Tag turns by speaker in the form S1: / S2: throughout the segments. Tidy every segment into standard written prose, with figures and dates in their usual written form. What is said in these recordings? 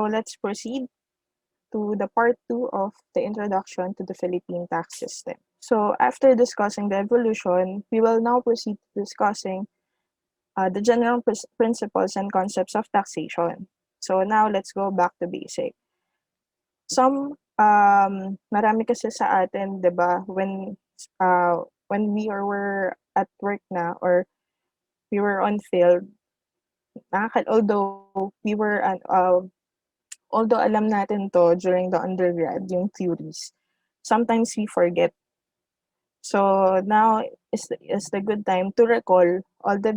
S1: let's proceed to the part 2 of the introduction to the Philippine tax system. So after discussing the evolution, we will now proceed to discussing the general principles and concepts of taxation. So now let's go back to basic. Marami kasi sa atin, 'di ba, when were at work na or we were on field, although alam natin to during the undergrad, yung theories, sometimes we forget. So now is the good time to recall all the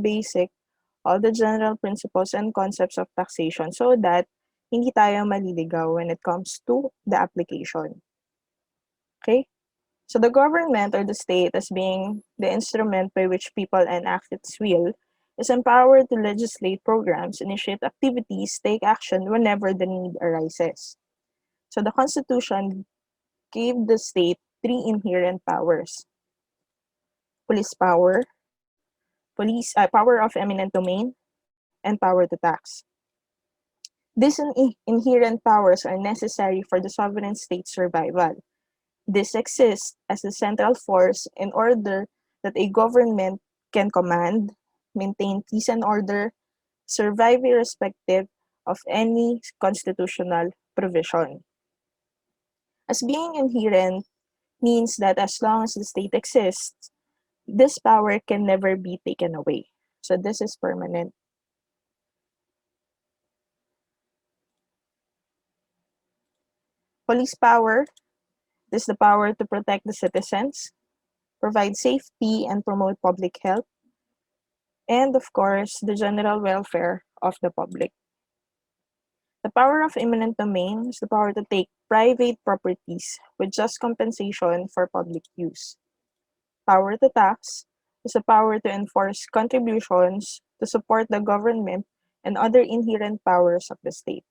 S1: general principles and concepts of taxation so that hindi tayo maliligaw when it comes to the application. Okay? So the government or the state, as being the instrument by which people enact its will, is empowered to legislate programs, initiate activities, take action whenever the need arises. So the Constitution gave the state three inherent powers: police power, power of eminent domain, and power to tax. These inherent powers are necessary for the sovereign state's survival. This exists as the central force in order that a government can command, maintain peace and order, survive irrespective of any constitutional provision. As being inherent means that as long as the state exists, this power can never be taken away. So this is permanent. Police power is the power to protect the citizens, provide safety and promote public health, and of course, the general welfare of the public. The power of eminent domain is the power to take private properties with just compensation for public use. Power to tax is the power to enforce contributions to support the government and other inherent powers of the state.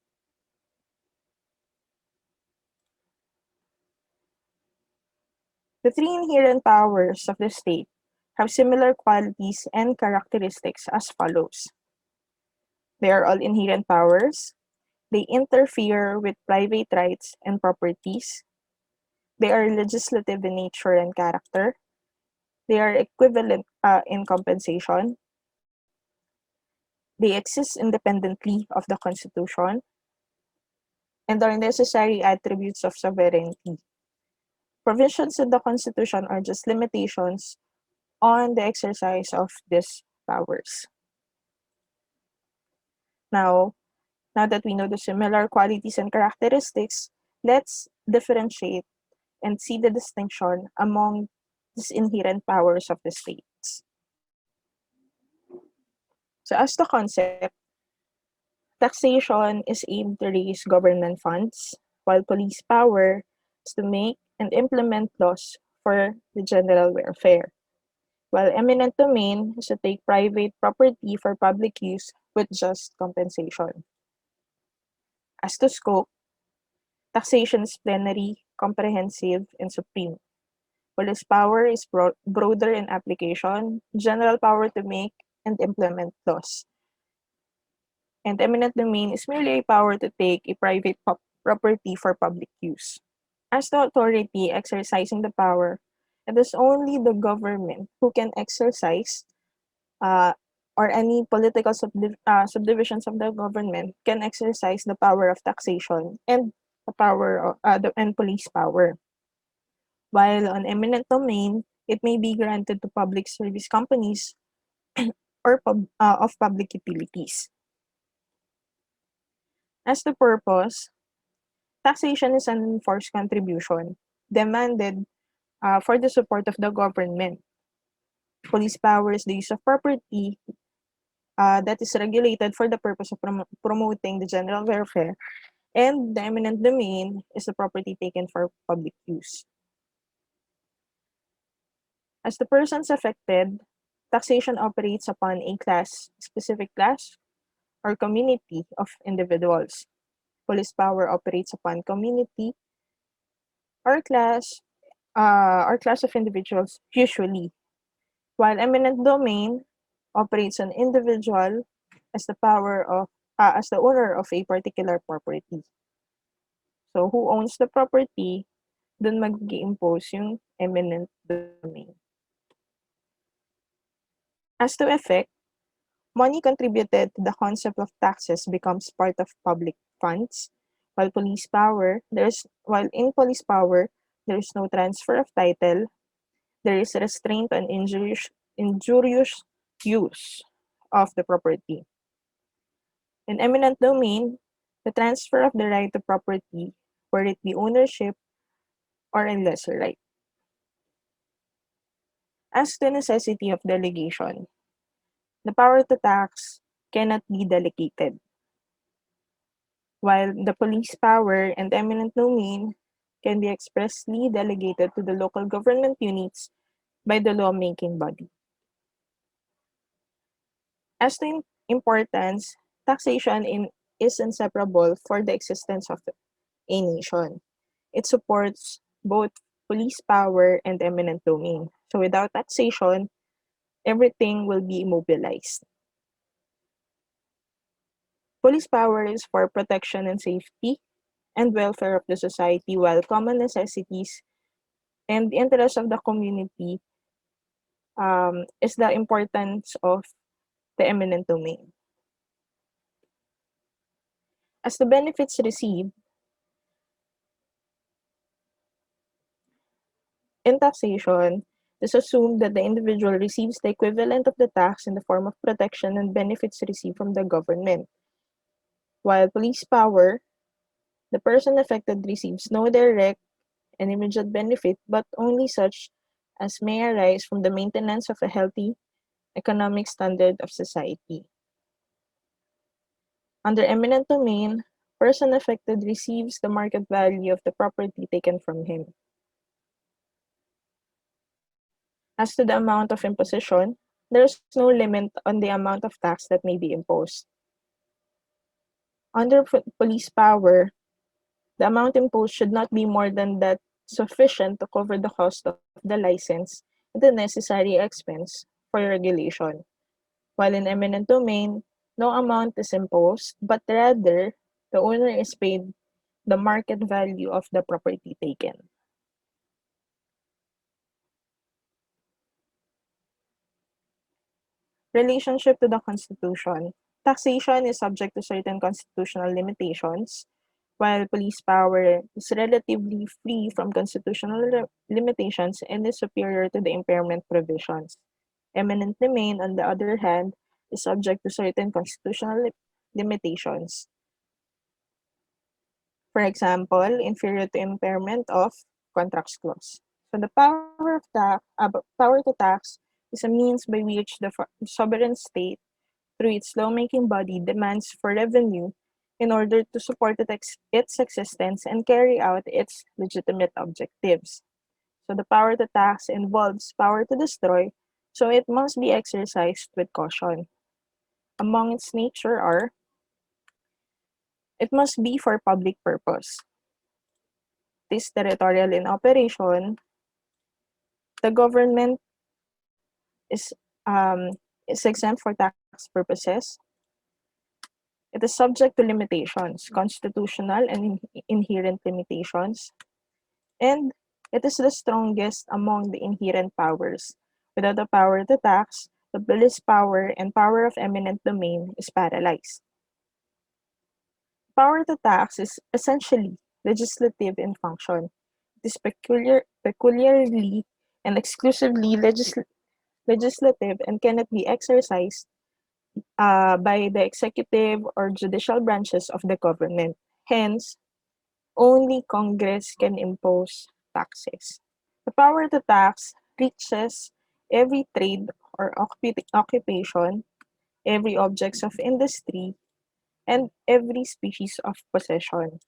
S1: The three inherent powers of the state have similar qualities and characteristics as follows. They are all inherent powers. They interfere with private rights and properties. They are legislative in nature and character. They are equivalent in compensation. They exist independently of the Constitution and are necessary attributes of sovereignty. Provisions in the Constitution are just limitations on the exercise of these powers. Now that we know the similar qualities and characteristics, let's differentiate and see the distinction among these inherent powers of the states. So as the concept, taxation is aimed to raise government funds, while police power is to make and implement laws for the general welfare, while eminent domain is to take private property for public use with just compensation. As to scope, taxation is plenary, comprehensive, and supreme. Police power is broader in application, general power to make and implement laws. And eminent domain is merely a power to take a private property for public use. As the authority exercising the power, it is only the government who can exercise or any political subdivisions of the government can exercise the power of taxation and the power of, and police power. While on eminent domain, it may be granted to public service companies or of public utilities. As the purpose, taxation is an enforced contribution demanded for the support of the government. Police power is the use of property that is regulated for the purpose of promoting the general welfare, and the eminent domain is the property taken for public use. As the persons affected, taxation operates upon a specific class, or community of individuals. Police power operates upon community or class of individuals usually, while eminent domain operates on individual as the power of as the owner of a particular property. So, who owns the property, dun mag-i-impose yung eminent domain. As to effect, money contributed to the concept of taxes becomes part of public funds, while in police power, there is no transfer of title, there is restraint on injurious use of the property. In eminent domain, the transfer of the right to property, whether it be ownership or a lesser right. As to necessity of delegation, the power to tax cannot be delegated, while the police power and eminent domain can be expressly delegated to the local government units by the lawmaking body. As to importance, is inseparable for the existence of a nation. It supports both police power and eminent domain. So without taxation, everything will be immobilized. Police power is for protection and safety and welfare of the society, while common necessities and the interest of the community is the importance of the eminent domain. As the benefits received, in taxation, it is assumed that the individual receives the equivalent of the tax in the form of protection and benefits received from the government. While police power, the person affected receives no direct and immediate benefit, but only such as may arise from the maintenance of a healthy economic standard of society. Under eminent domain, person affected receives the market value of the property taken from him. As to the amount of imposition, there is no limit on the amount of tax that may be imposed. Under police power, the amount imposed should not be more than that sufficient to cover the cost of the license and the necessary expense for regulation. While in eminent domain, no amount is imposed, but rather the owner is paid the market value of the property taken. Relationship to the Constitution. Taxation is subject to certain constitutional limitations, while police power is relatively free from constitutional limitations and is superior to the impairment provisions. Eminent domain, on the other hand, is subject to certain constitutional limitations. For example, inferior to impairment of contracts clause. So the power to tax is a means by which the sovereign state, through its lawmaking body, demands for revenue in order to support its existence and carry out its legitimate objectives. So the power to tax involves power to destroy, so it must be exercised with caution. Among its nature are, it must be for public purpose. It is territorial in operation. The government is um, is exempt for tax purposes. It is subject to limitations, constitutional and inherent limitations, and it is the strongest among the inherent powers. Without the power to tax, the police power and power of eminent domain is paralyzed. Power to tax is essentially legislative in function. It is peculiarly and exclusively legislative and cannot be exercised by the executive or judicial branches of the government. Hence, only Congress can impose taxes. The power to tax reaches every trade or occupation, every objects of industry, and every species of possession.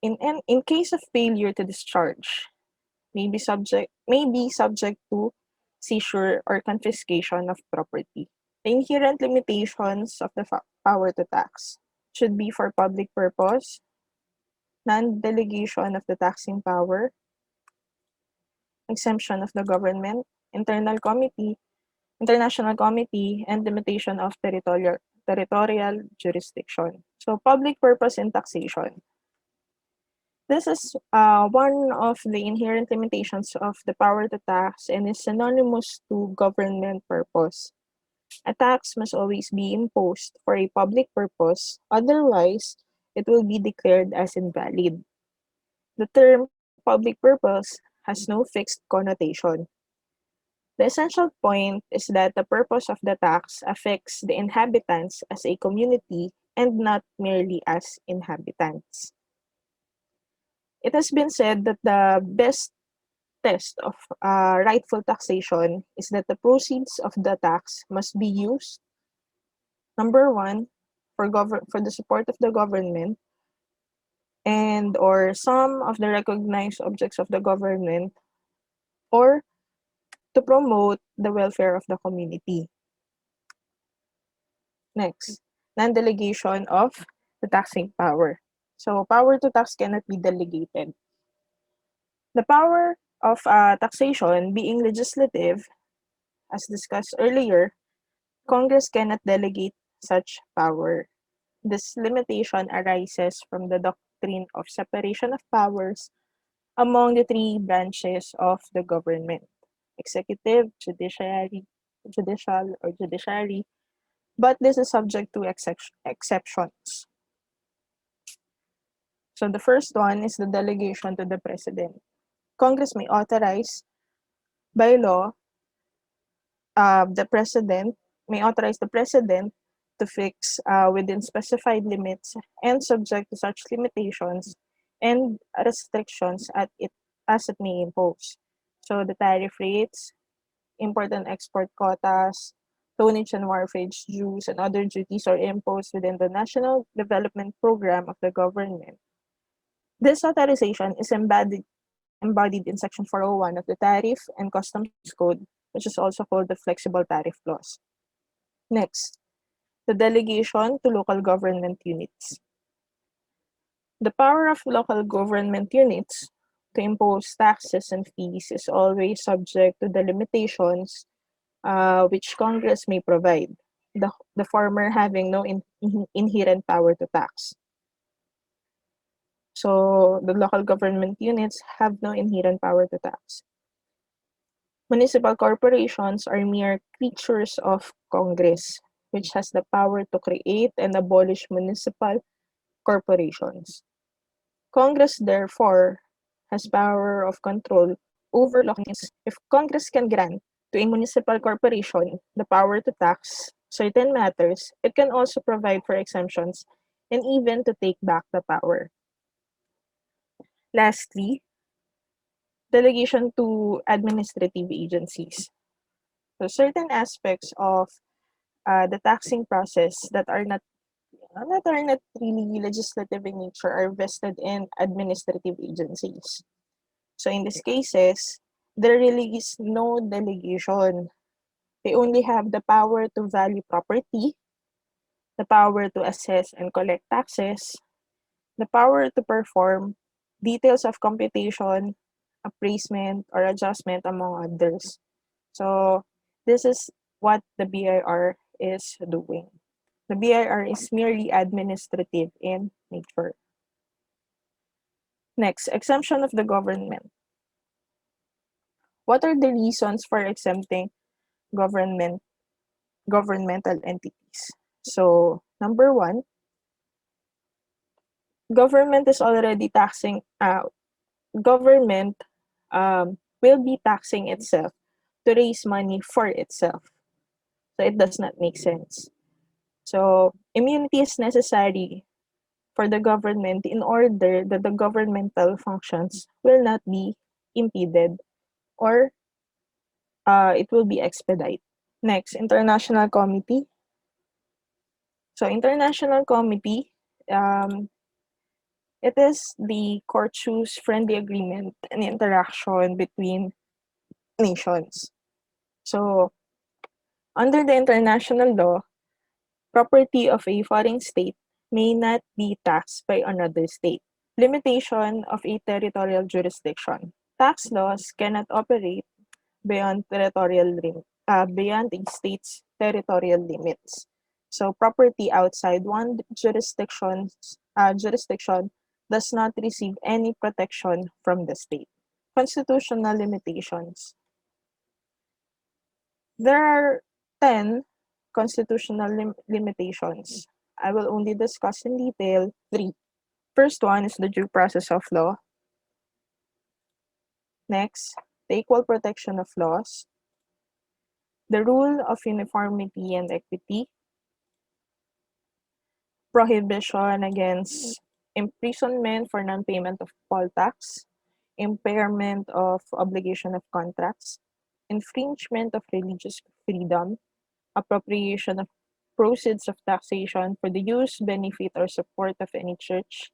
S1: In case of failure to discharge, may be subject to seizure or confiscation of property. The inherent limitations of the power to tax should be for public purpose, non-delegation of the taxing power, exemption of the government, international committee, and limitation of territorial jurisdiction. So public purpose in taxation. This is one of the inherent limitations of the power to tax and is synonymous to government purpose. A tax must always be imposed for a public purpose, otherwise, it will be declared as invalid. The term public purpose has no fixed connotation. The essential point is that the purpose of the tax affects the inhabitants as a community and not merely as inhabitants. It has been said that the best test of rightful taxation is that the proceeds of the tax must be used, number one, for the support of the government and or some of the recognized objects of the government, or to promote the welfare of the community. Next, non-delegation of the taxing power. So power to tax cannot be delegated. The power of taxation being legislative, as discussed earlier, Congress cannot delegate such power. This limitation arises from the doctrine of separation of powers among the three branches of the government: executive, judicial, but this is subject to exceptions. So the first one is the delegation to the president. Congress may authorize by law the president authorize the president to fix within specified limits and subject to such limitations and restrictions as it may impose. So the tariff rates, import and export quotas, tonnage and wharfage dues, and other duties are imposed within the national development program of the government. This authorization is embodied in Section 401 of the Tariff and Customs Code, which is also called the Flexible Tariff Clause. Next, the delegation to local government units. The power of local government units to impose taxes and fees is always subject to the limitations which Congress may provide, the former having no inherent power to tax. So the local government units have no inherent power to tax. Municipal corporations are mere creatures of Congress, which has the power to create and abolish municipal corporations. Congress, therefore, has power of control over local units. If Congress can grant to a municipal corporation the power to tax certain matters, it can also provide for exemptions and even to take back the power. Lastly, delegation to administrative agencies. So certain aspects of the taxing process that are not really legislative in nature are vested in administrative agencies. So in these cases, there really is no delegation. They only have the power to value property, the power to assess and collect taxes, the power to perform details of computation, appraisement, or adjustment, among others. So this is what the BIR is doing. The BIR is merely administrative in nature. Next, exemption of the government. What are the reasons for exempting government governmental entities? So, number one, government is already taxing government will be taxing itself to raise money for itself. So it does not make sense. So immunity is necessary for the government in order that the governmental functions will not be impeded or it will be expedited. Next, international committee. So international committee, it is the courteous friendly agreement and interaction between nations. So under the international law, property of a foreign state may not be taxed by another state. Limitation of a territorial jurisdiction. Tax laws cannot operate beyond beyond a state's territorial limits. So property outside one jurisdiction does not receive any protection from the state. Constitutional limitations. There are 10 constitutional limitations. I will only discuss in detail three. First one is the due process of law. Next, the equal protection of laws, the rule of uniformity and equity, prohibition against imprisonment for non-payment of poll tax, impairment of obligation of contracts, infringement of religious freedom, appropriation of proceeds of taxation for the use, benefit, or support of any church,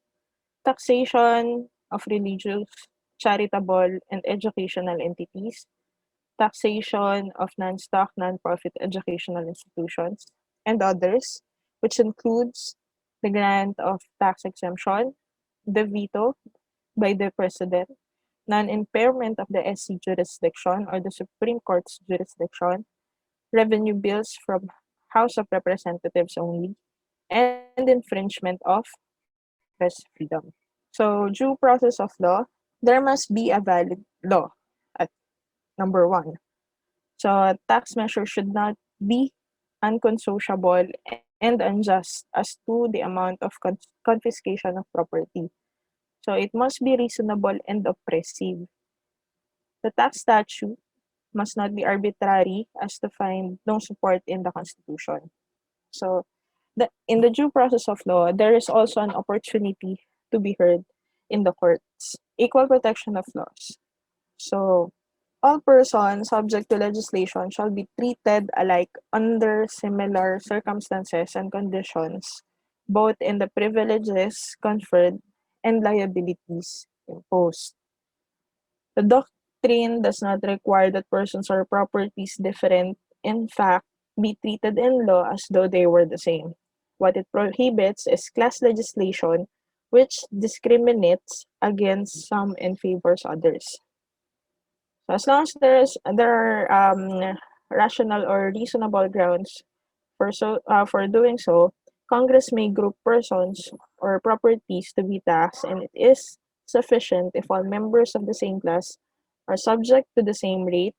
S1: taxation of religious, charitable, and educational entities, taxation of non-stock, non-profit educational institutions, and others, which includes the grant of tax exemption, the veto by the President, non-impairment of the SC jurisdiction or the Supreme Court's jurisdiction, revenue bills from House of Representatives only, and infringement of press freedom. So, due process of law, there must be a valid law at number one. So, a tax measure should not be unconsociable and unjust as to the amount of confiscation of property. So, it must be reasonable and oppressive. The tax statute must not be arbitrary as to find no support in the Constitution. So, in the due process of law, there is also an opportunity to be heard in the courts. Equal protection of laws. So, all persons subject to legislation shall be treated alike under similar circumstances and conditions, both in the privileges conferred and liabilities imposed. The doctrine does not require that persons or properties different, in fact, be treated in law as though they were the same. What it prohibits is class legislation, which discriminates against some and favors others. So as long as there are rational or reasonable grounds for doing so, Congress may group persons or properties to be taxed, and it is sufficient if all members of the same class are subject to the same rate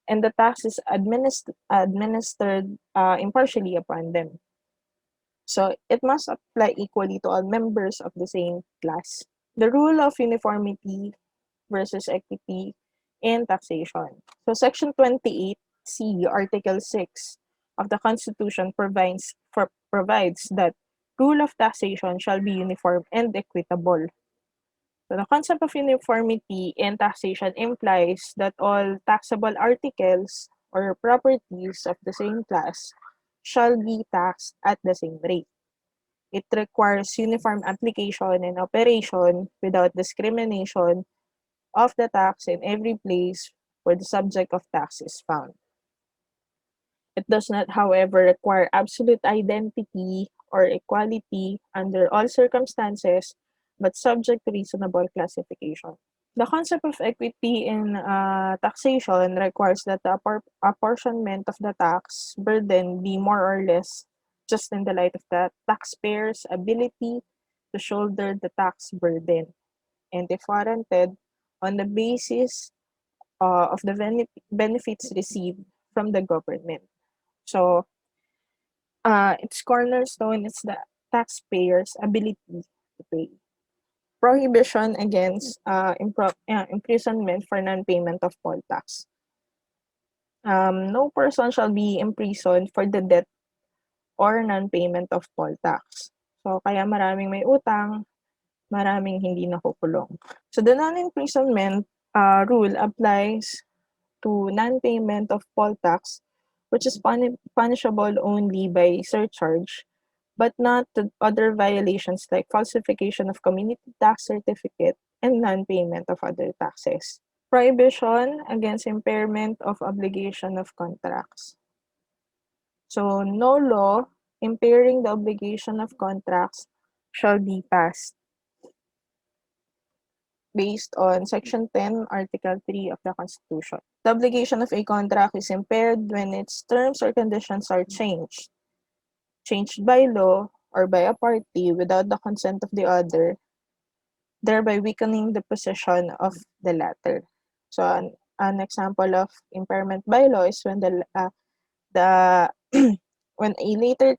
S1: and the tax is administered impartially upon them. So it must apply equally to all members of the same class. The rule of uniformity versus equity in taxation. So Section 28C, Article 6 of the Constitution provides that rule of taxation shall be uniform and equitable. So the concept of uniformity in taxation implies that all taxable articles or properties of the same class shall be taxed at the same rate. It requires uniform application and operation without discrimination of the tax in every place where the subject of tax is found. It does not, however, require absolute identity or equality under all circumstances, but subject to reasonable classification. The concept of equity in taxation requires that the apportionment of the tax burden be more or less just in the light of the taxpayer's ability to shoulder the tax burden, and if warranted, on the basis of the benefits received from the government. So, its cornerstone is the taxpayer's ability to pay. Prohibition against imprisonment for non-payment of poll tax. No person shall be imprisoned for the debt or non-payment of poll tax. So, kaya maraming may utang, maraming hindi nakukulong. So, the non-imprisonment rule applies to non-payment of poll tax, which is punishable only by surcharge, but not to other violations like falsification of community tax certificate and non-payment of other taxes. Prohibition against impairment of obligation of contracts. So, no law impairing the obligation of contracts shall be passed based on Section 10, Article 3 of the Constitution. The obligation of a contract is impaired when its terms or conditions are changed changed by law or by a party without the consent of the other, thereby weakening the position of the latter. So an example of impairment by law is when the when a later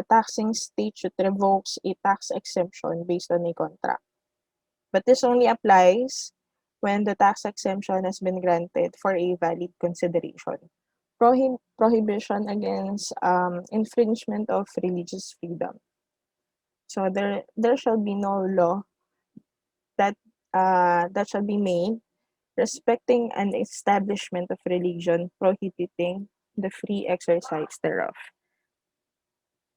S1: taxing statute revokes a tax exemption based on a contract. But this only applies when the tax exemption has been granted for a valid consideration. Prohibition against infringement of religious freedom. So there shall be no law that that shall be made respecting an establishment of religion prohibiting the free exercise thereof.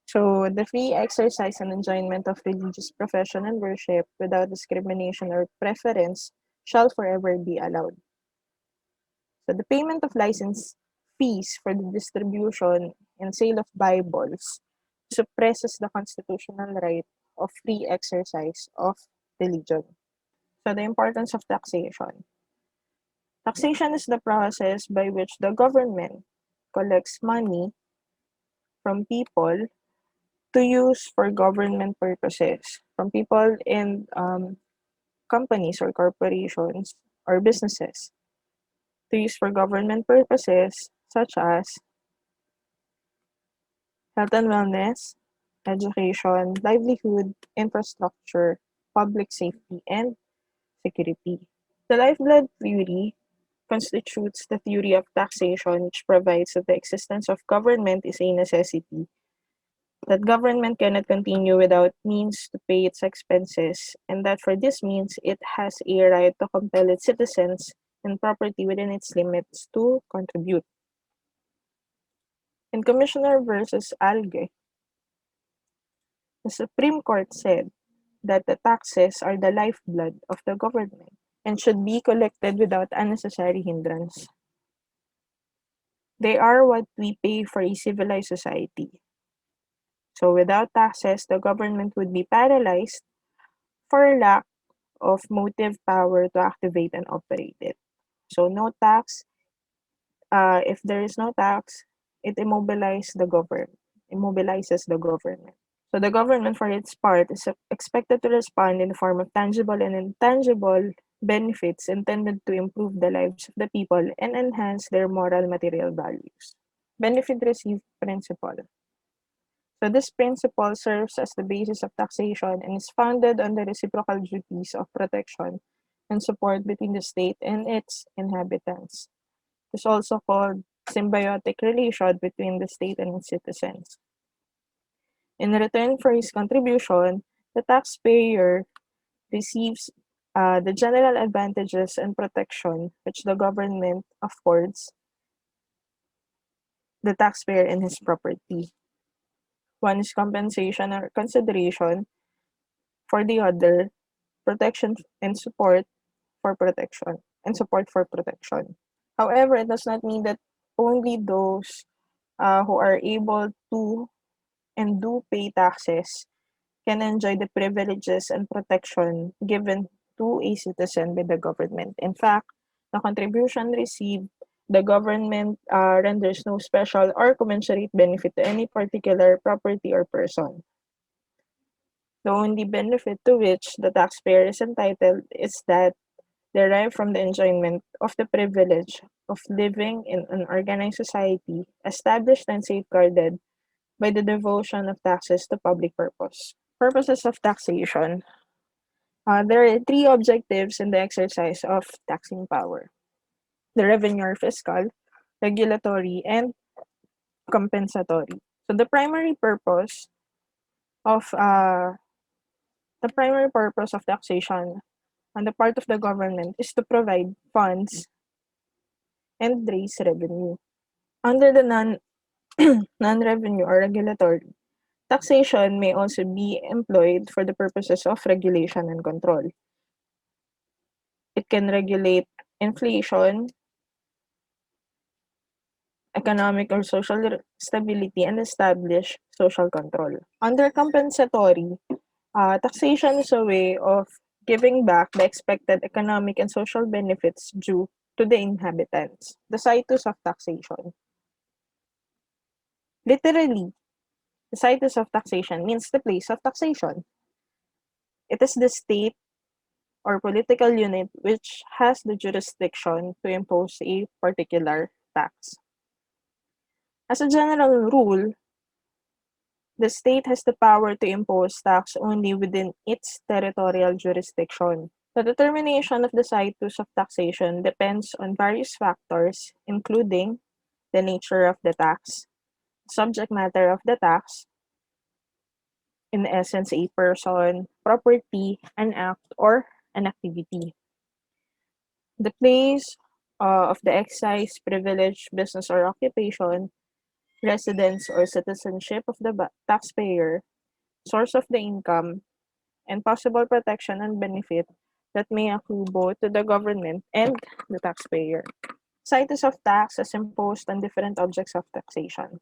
S1: So the free exercise and enjoyment of religious profession and worship without discrimination or preference shall forever be allowed. So the payment of license fees for the distribution and sale of Bibles suppresses the constitutional right of free exercise of religion. So the importance of taxation. Taxation is the process by which the government collects money from people to use for government purposes, from people in companies or corporations or businesses to use for government purposes such as health and wellness, education, livelihood, infrastructure, public safety, and security. The lifeblood theory constitutes the theory of taxation, which provides that the existence of government is a necessity, that government cannot continue without means to pay its expenses, and that for this means it has a right to compel its citizens and property within its limits to contribute. In Commissioner versus Alge, the Supreme Court said that the taxes are the lifeblood of the government and should be collected without unnecessary hindrance. They are what we pay for a civilized society. So without taxes, the government would be paralyzed for lack of motive power to activate and operate it. So no tax, if there is no tax, it immobilizes the government. So the government, for its part, is expected to respond in the form of tangible and intangible benefits intended to improve the lives of the people and enhance their moral material values. Benefit received principle. So this principle serves as the basis of taxation and is founded on the reciprocal duties of protection and support between the state and its inhabitants. It's also called symbiotic relation between the state and its citizens. In return for his contribution, the taxpayer receives the general advantages and protection which the government affords the taxpayer in his property. One is compensation or consideration, for the other, protection and support for protection and support for protection. However, it does not mean that only those who are able to and do pay taxes can enjoy the privileges and protection given to a citizen by the government. In fact, the contribution received, the government renders no special or commensurate benefit to any particular property or person. The only benefit to which the taxpayer is entitled is that derived from the enjoyment of the privilege of living in an organized society established and safeguarded by the devotion of taxes to public purpose. Purposes of taxation. There are three objectives in the exercise of taxing power: the revenue or fiscal, regulatory, and compensatory. So of the primary purpose of taxation on the part of the government is to provide funds and raise revenue. Under the non-revenue or regulatory, taxation may also be employed for the purposes of regulation and control. It can regulate inflation, economic or social stability, and establish social control. Under compensatory, taxation is a way of giving back the expected economic and social benefits due to the inhabitants. The situs of taxation. Literally, The situs of taxation means the place of taxation. It is the state or political unit which has the jurisdiction to impose a particular tax. As a general rule, the state has the power to impose tax only within its territorial jurisdiction. The determination of the situs of taxation depends on various factors, including the nature of the tax, subject matter of the tax, in essence, a person, property, an act, or an activity. The place of the excise, privilege, business, or occupation, residence, or citizenship of the taxpayer, source of the income, and possible protection and benefit that may accrue both to the government and the taxpayer. Situs of tax is imposed on different objects of taxation.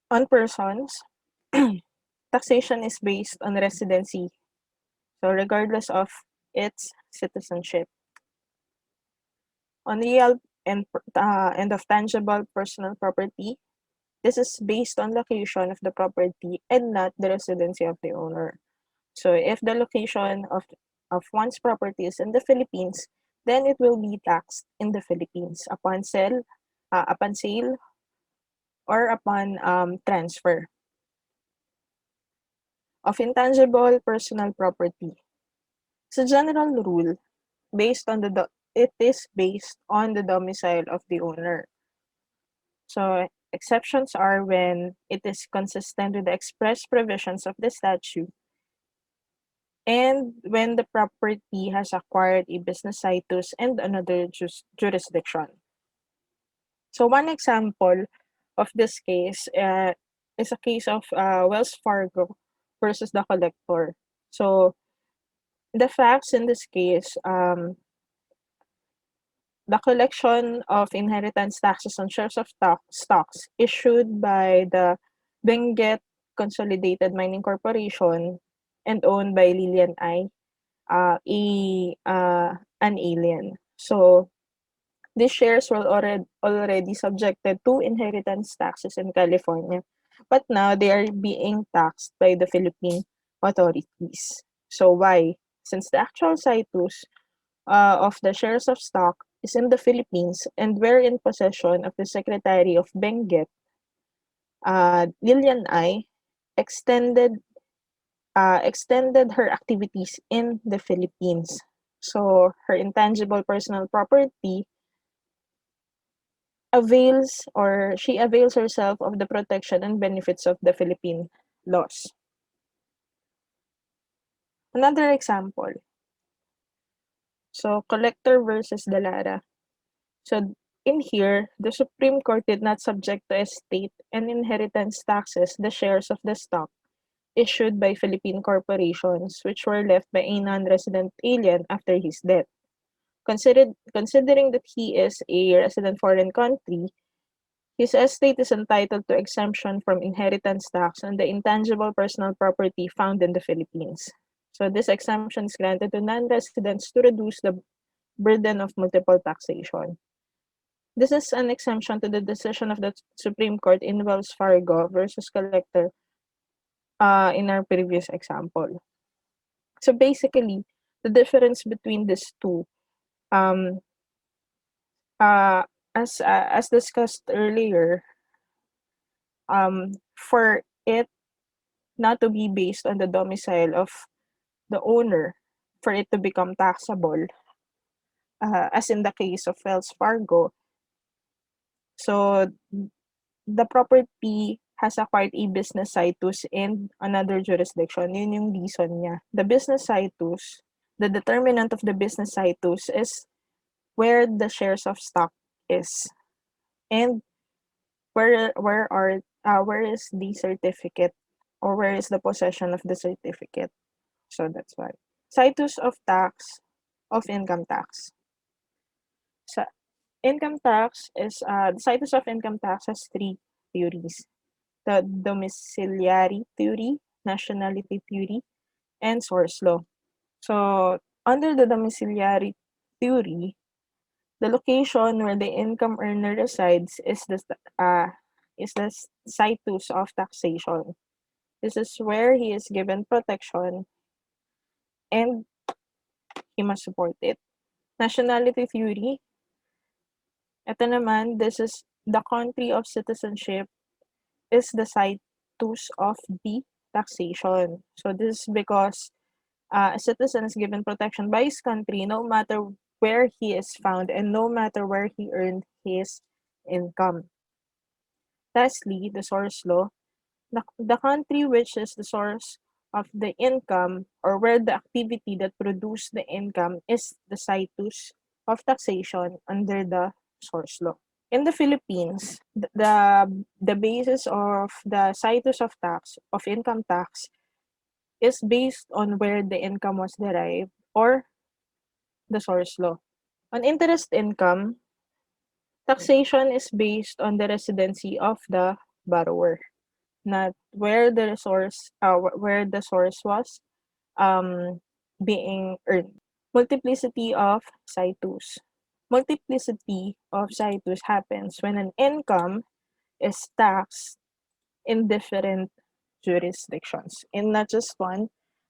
S1: On persons, taxation is based on residency, so regardless of its citizenship. On real and of tangible personal property, this is based on location of the property and not the residency of the owner. So if the location of one's property is in the Philippines, then it will be taxed in the Philippines upon sale, or upon transfer. Of intangible personal property. As a general rule, it is based on the domicile of the owner. So exceptions are when it is consistent with the express provisions of the statute and when the property has acquired a business situs and another jurisdiction. So one example of this case is a case of Wells Fargo versus the collector. So the facts in this case, the collection of inheritance taxes on shares of stocks issued by the Benguet Consolidated Mining Corporation and owned by Lilian I, an alien. So these shares were already subjected to inheritance taxes in California, but now they are being taxed by the Philippine authorities. So why? Since the actual situs of the shares of stock is in the Philippines and were in possession of the Secretary of Benguet, Lilian I extended extended her activities in the Philippines. So her intangible personal property she avails herself of the protection and benefits of the Philippine laws. Another example. So collector versus Dalara. So in here, the Supreme Court did not subject to estate and inheritance taxes the shares of the stock issued by Philippine corporations which were left by a non-resident alien after his death. Considering that he is a resident foreign country, his estate is entitled to exemption from inheritance tax on the intangible personal property found in the Philippines. So this exemption is granted to non-residents to reduce the burden of multiple taxation. This is an exemption to the decision of the Supreme Court in Wells Fargo versus Collector in our previous example. So basically, the difference between these two, um, as discussed earlier, for it not to be based on the domicile of the owner, for it to become taxable, as in the case of Wells Fargo, so the property has acquired a business situs in another jurisdiction. Yun yung reason niya. The business situs, the determinant of the business situs is where the shares of stock is. And where is the certificate, or where is the possession of the certificate? So that's why. Situs of income tax. So income tax is the situs of income tax has three theories: the domiciliary theory, nationality theory, and source law. So under the domiciliary theory, the location where the income earner resides is the situs of taxation. This is where he is given protection and he must support it. Nationality theory, ito naman, this is the country of citizenship is the situs of the taxation. So this is because a citizen is given protection by his country no matter where he is found and no matter where he earned his income. Lastly, the source law. The country which is the source of the income or where the activity that produced the income is the situs of taxation under the source law. In the Philippines, the basis of the situs of tax, of income tax, is based on where the income was derived or the source law. On interest income, taxation is based on the residency of the borrower, not where the source was being earned. Multiplicity of situs. Multiplicity of situs happens when an income is taxed in different jurisdictions, in not just one,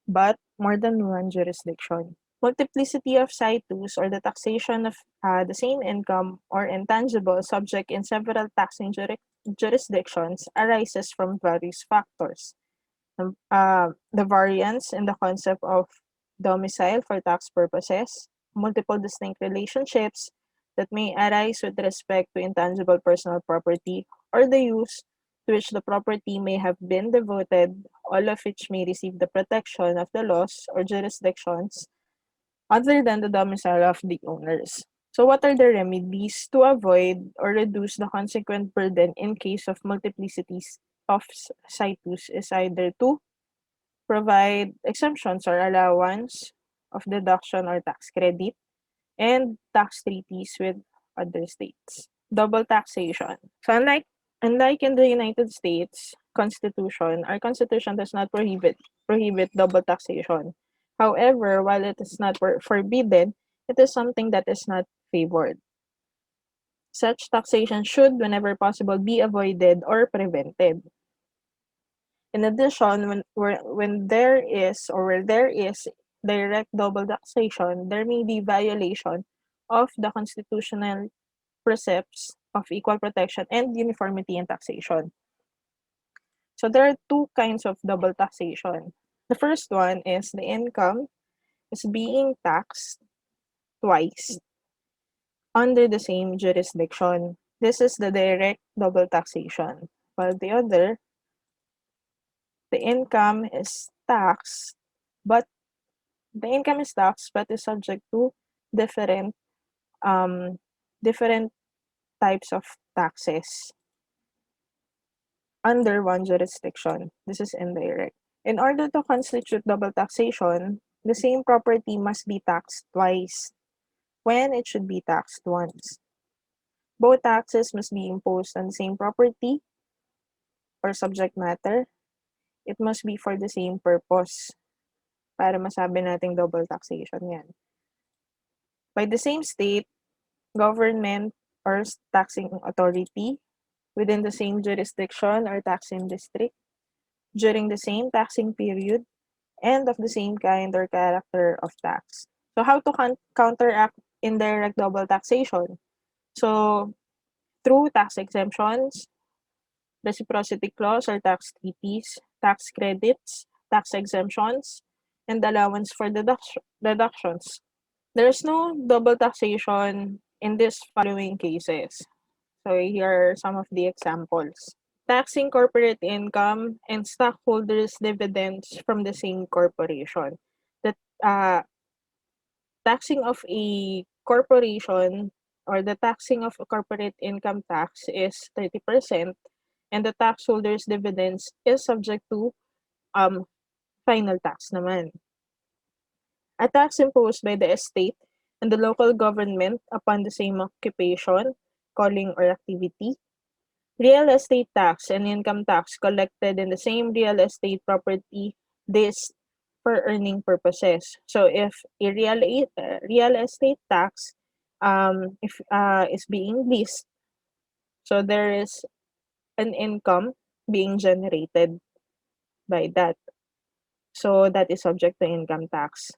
S1: but more than one jurisdiction. Multiplicity of situs or the taxation of the same income or intangible subject in several taxing jurisdictions arises from various factors. The variance in the concept of domicile for tax purposes, multiple distinct relationships that may arise with respect to intangible personal property, or the use to which the property may have been devoted, all of which may receive the protection of the laws or jurisdictions other than the domicile of the owners. So what are the remedies to avoid or reduce the consequent burden in case of multiplicities of situs is either to provide exemptions or allowance of deduction or tax credit, and tax treaties with other states. Double taxation. So unlike in the United States Constitution, our Constitution does not prohibit double taxation. However, while it is not forbidden, it is something that is not favored. Such taxation should, whenever possible, be avoided or prevented. In addition, when there is or where there is direct double taxation, there may be violation of the constitutional precepts of equal protection and uniformity in taxation. So there are two kinds of double taxation. The first one is the income is being taxed twice under the same jurisdiction. This is the direct double taxation. While the income is taxed, but the income is taxed but is subject to different um different types of taxes under one jurisdiction. This is indirect. In order to constitute double taxation, the same property must be taxed twice when it should be taxed once. Both taxes must be imposed on the same property or subject matter. It must be for the same purpose para masabi nating double taxation yan. By the same state, government or taxing authority within the same jurisdiction or taxing district during the same taxing period and of the same kind or character of tax. So how to counteract indirect double taxation? So through tax exemptions, reciprocity clause or tax treaties, tax credits, tax exemptions, and allowance for deductions. There is no double taxation in these following cases. So here are some of the examples. Taxing corporate income and stockholders' dividends from the same corporation. The taxing of a corporation or the taxing of a corporate income tax is 30% and the tax holders' dividends is subject to um final tax naman. A tax imposed by the estate and the local government upon the same occupation, calling, or activity. Real estate tax and income tax collected in the same real estate property, this for earning purposes. So if a real estate tax if is being leased, so there is an income being generated by that. So that is subject to income tax.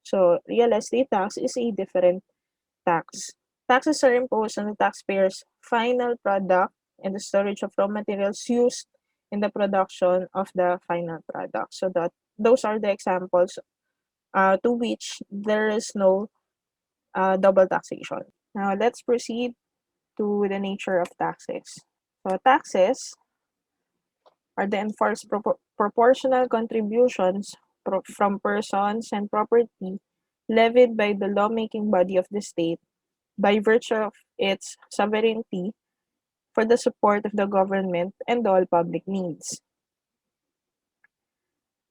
S1: So real estate tax is a different tax. Taxes are imposed on the taxpayer's final product and the storage of raw materials used in the production of the final product. So that those are the examples to which there is no double taxation. Now let's proceed to the nature of taxes. So taxes are the enforced proportional contributions from persons and property levied by the lawmaking body of the state by virtue of its sovereignty for the support of the government and all public needs.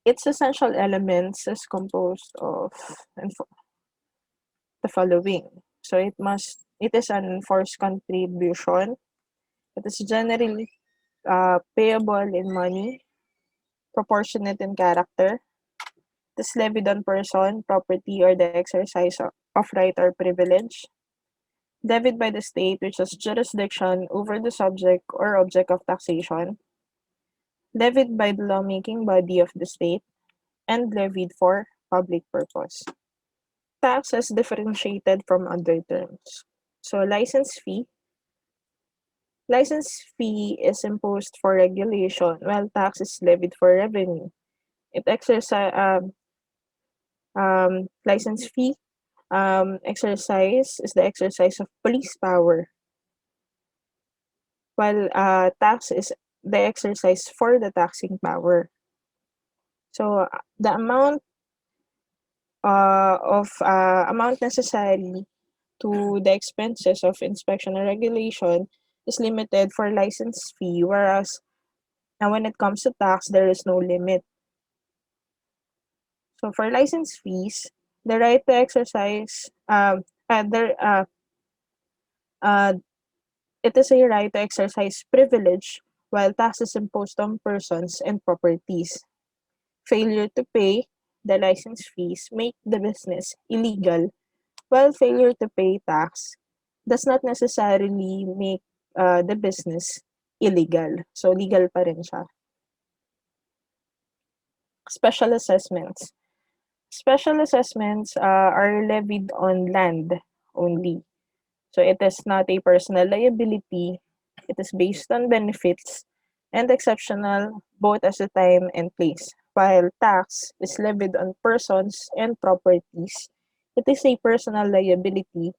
S1: Its essential elements is composed of the following. So it is an enforced contribution. It is generally payable in money, proportionate in character. It is levied on person, property, or the exercise of right or privilege. Levied by the state which has jurisdiction over the subject or object of taxation. Levied by the lawmaking body of the state, and levied for public purpose. Tax is differentiated from other terms. So license fee is imposed for regulation, while tax is levied for revenue. It exercise license fee exercise is the exercise of police power, while tax is the exercise for the taxing power. So the amount necessary to the expenses of inspection and regulation is limited for license fee, whereas when it comes to tax, there is no limit. So for license fees, the right to exercise, there, it is a right to exercise privilege, while tax is imposed on persons and properties. Failure to pay the license fees make the business illegal, while failure to pay tax does not necessarily make the business illegal. So, legal pa rin siya. Special assessments. Special assessments are levied on land only. So, it is not a personal liability. It is based on benefits and exceptional both as a time and place. While tax is levied on persons and properties, it is a personal liability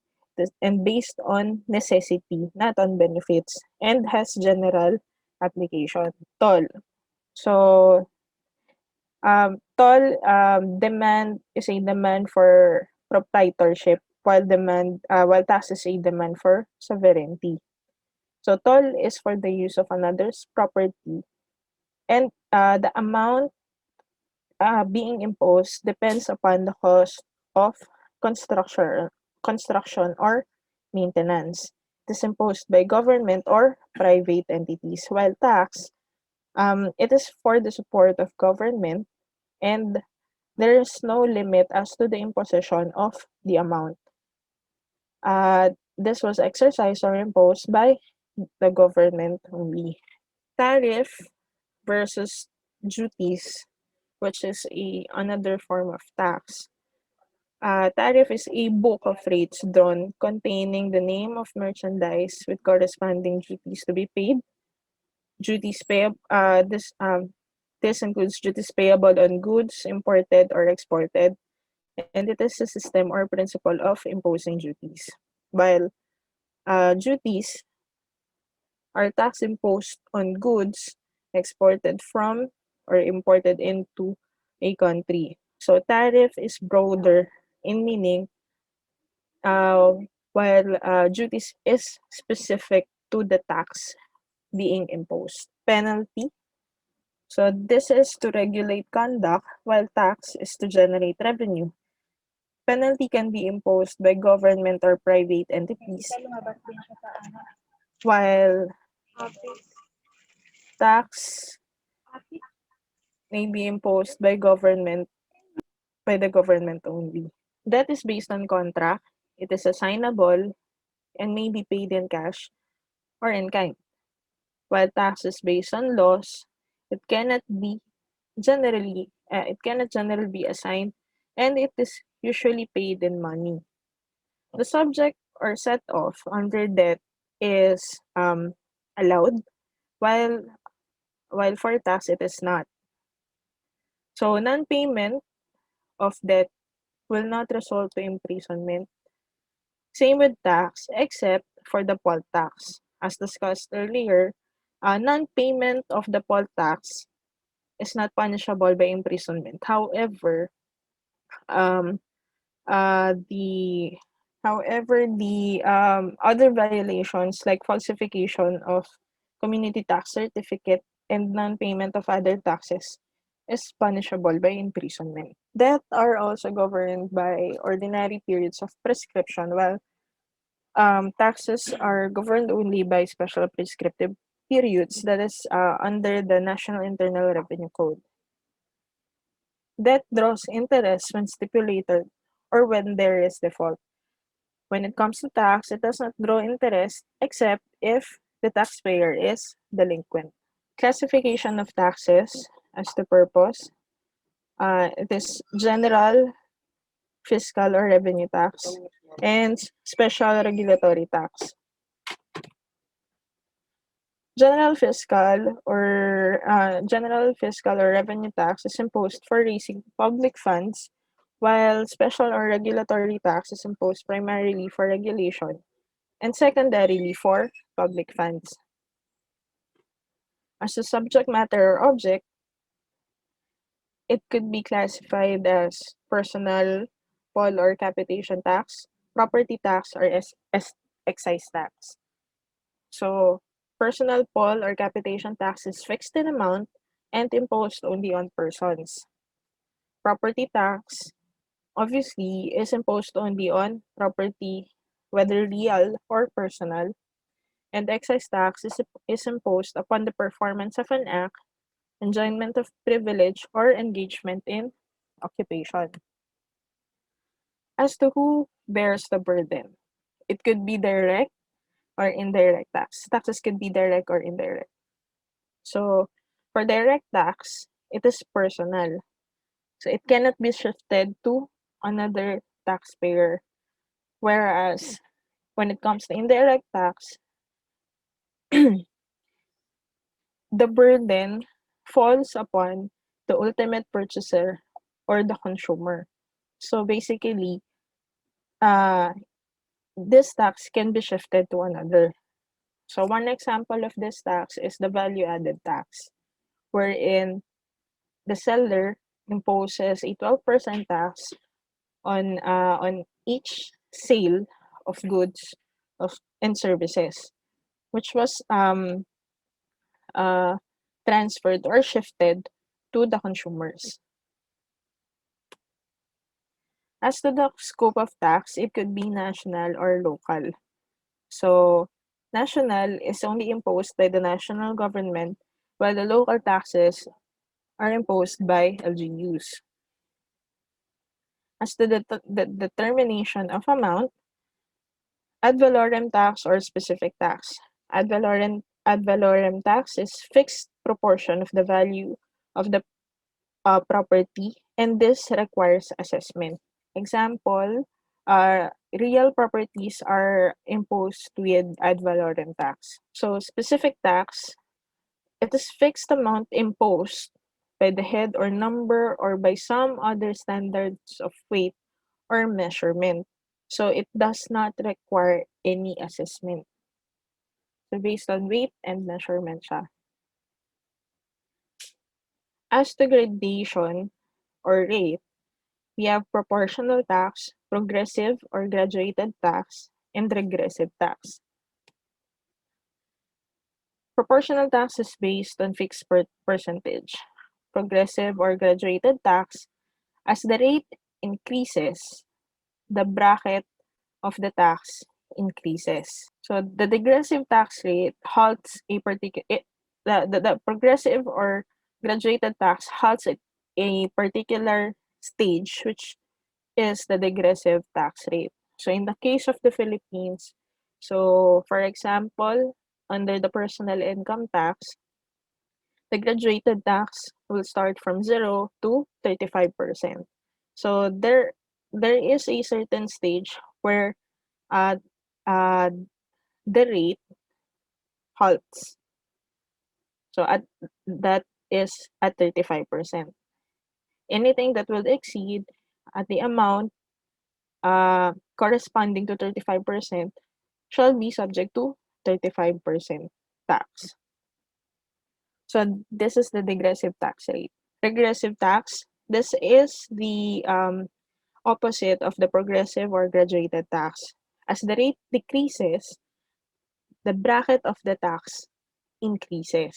S1: and based on necessity, not on benefits, and has general application. Toll. So, toll demand is a demand for proprietorship, while tax is a demand for sovereignty. So, toll is for the use of another's property, and the amount being imposed depends upon the cost of construction, construction or maintenance. It is imposed by government or private entities, while tax, it is for the support of government, and there is no limit as to the imposition of the amount. This was exercised or imposed by the government only. Tariff versus duties, which is another form of tax. Tariff is a book of rates drawn containing the name of merchandise with corresponding duties to be paid. Duties payable. This includes duties payable on goods imported or exported, and it is a system or principle of imposing duties. While duties are tax imposed on goods exported from or imported into a country. So tariff is broader in meaning, uh, while duties is specific to the tax being imposed. Penalty. So this is to regulate conduct, while tax is to generate revenue. Penalty can be imposed by government or private entities, while tax may be imposed by the government only. That is based on contract. It is assignable and may be paid in cash or in kind. while taxes based on laws, it cannot be it cannot generally be assigned, and it is usually paid in money. The subject or set off under debt is allowed, while for tax it is not. So non-payment of debt will not result to imprisonment. Same with tax, except for the poll tax. As discussed earlier, non-payment of the poll tax is not punishable by imprisonment. Um, the other violations like falsification of community tax certificate and non-payment of other taxes is punishable by imprisonment. That are also governed by ordinary periods of prescription, while taxes are governed only by special prescriptive periods that is under the National Internal Revenue Code. Debt draws interest when stipulated or when there is default. When it comes to tax, it does not draw interest except if the taxpayer is delinquent. Classification of taxes as the purpose. It is general, fiscal, or revenue tax, and special regulatory tax. General fiscal or revenue tax is imposed for raising public funds, while special or regulatory tax is imposed primarily for regulation and secondarily for public funds. As a subject matter or object, it could be classified as personal, poll or capitation tax, property tax, or excise tax. So, personal poll or capitation tax is fixed in amount and imposed only on persons. Property tax, obviously, is imposed only on property, whether real or personal, and excise tax is imposed upon the performance of an act, enjoyment of privilege, or engagement in occupation. As to who bears the burden, it could be direct or indirect tax. Taxes could be direct or indirect. So, for direct tax, it is personal. So, it cannot be shifted to another taxpayer. Whereas, when it comes to indirect tax, the burden falls upon the ultimate purchaser or the consumer. So, basically, uh, this tax can be shifted to another. So, one example of this tax is the value added tax, wherein the seller imposes a 12% tax on each sale of goods and services, which was uh, transferred or shifted to the consumers. As to the scope of tax, it could be national or local. So, national is only imposed by the national government, while the local taxes are imposed by LGUs. As to the determination of amount, ad valorem tax or specific tax. Ad valorem tax is fixed proportion of the value of the property, and this requires assessment. Example, real properties are imposed with ad valorem tax. So specific tax, it is fixed amount imposed by the head or number or by some other standards of weight or measurement. So it does not require any assessment. So based on weight and measurement siya. As to gradation or rate, we have proportional tax, progressive or graduated tax, and regressive tax. Proportional tax is based on fixed percentage. Progressive or graduated tax, as the rate increases, the bracket of the tax increases. So the digressive tax rate halts a particular the progressive or graduated tax halts at a particular stage, which is the digressive tax rate. So in the case of the Philippines, so for example, under the personal income tax, the graduated tax will start from 0 to 35%. So there is a certain stage where uh, uh, the rate halts. So at that is at 35%. Anything that will exceed at the amount corresponding to 35% shall be subject to 35% tax. So this is the digressive tax rate. Regressive tax, this is the opposite of the progressive or graduated tax. As the rate decreases, the bracket of the tax increases.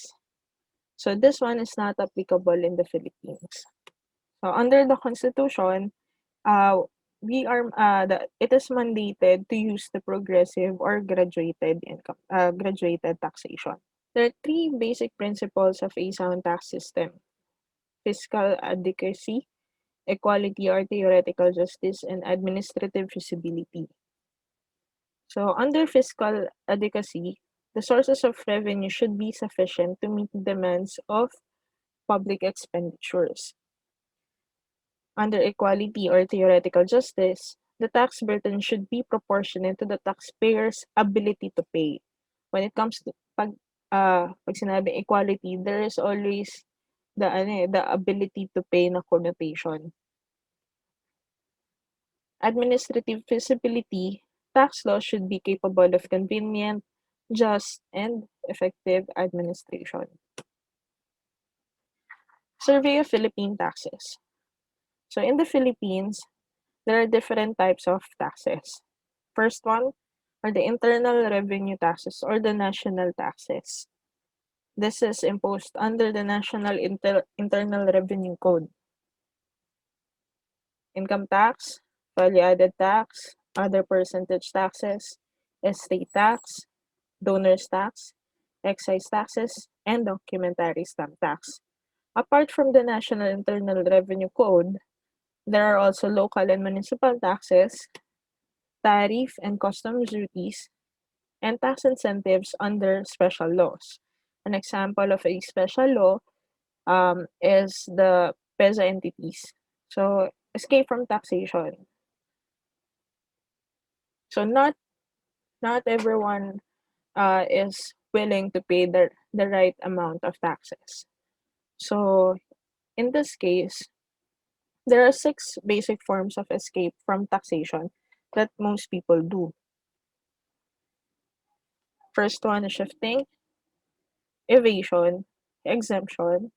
S1: So this one is not applicable in the Philippines. So under the Constitution, uh, it is mandated to use the progressive or graduated taxation. There are three basic principles of a sound tax system: fiscal adequacy, equality or theoretical justice, and administrative feasibility. So under fiscal adequacy, the sources of revenue should be sufficient to meet the demands of public expenditures. Under equality or theoretical justice, the tax burden should be proportionate to the taxpayer's ability to pay. When it comes to pag sinabi equality, there is always the ability to pay na connotation. Administrative feasibility, tax laws should be capable of convenient, just, and effective administration. Survey of Philippine taxes. So in the Philippines, there are different types of taxes. First one are the internal revenue taxes or the national taxes. This is imposed under the National Internal Revenue Code. Income tax, value-added tax, other percentage taxes, estate tax, donors tax, excise taxes, and documentary stamp tax. Apart from the National Internal Revenue Code, there are also local and municipal taxes, tariff and customs duties, and tax incentives under special laws. An example of a special law is the PEZA entities. So, escape from taxation. So, not everyone is willing to pay the right amount of taxes. So, in this case, there are six basic forms of escape from taxation that most people do. First one is shifting, evasion, exemption,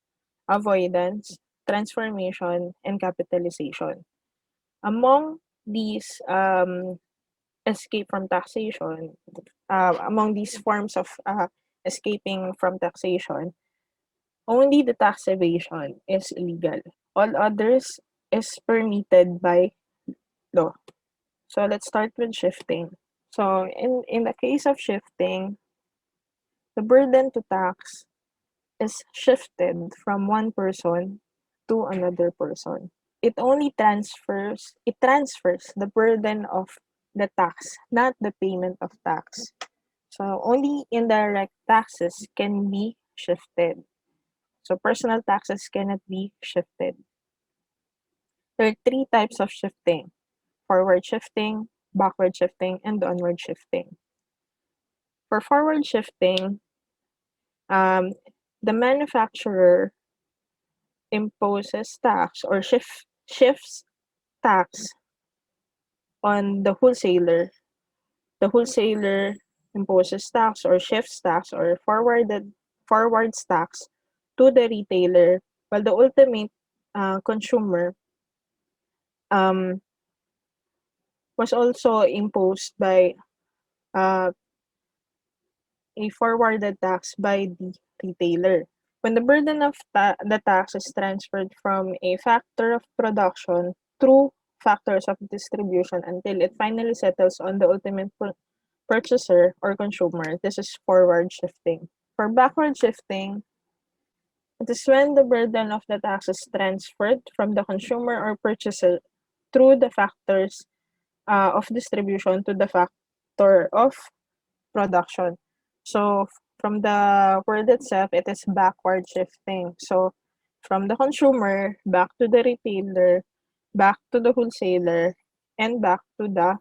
S1: avoidance, transformation, and capitalization. Among these escape from taxation, among these forms of escaping from taxation, only the tax evasion is illegal. All others is permitted by law. So let's start with shifting. So in the case of shifting, the burden to tax is shifted from one person to another person. It transfers the burden of the tax, not the payment of tax. So only indirect taxes can be shifted. So personal taxes cannot be shifted. There are three types of shifting: forward shifting, backward shifting, and onward shifting. For forward shifting, um, the manufacturer imposes tax or shifts tax on the wholesaler. The wholesaler imposes tax or shifts tax or forwards tax to the retailer, while the ultimate consumer um, was also imposed by uh, a forwarded tax by the retailer. When the burden of the tax is transferred from a factor of production through factors of distribution until it finally settles on the ultimate purchaser or consumer, this is forward shifting. For backward shifting, it is when the burden of the tax is transferred from the consumer or purchaser through the factors of distribution to the factor of production. So from the word itself, it is backward shifting. So from the consumer back to the retailer, back to the wholesaler, and back to the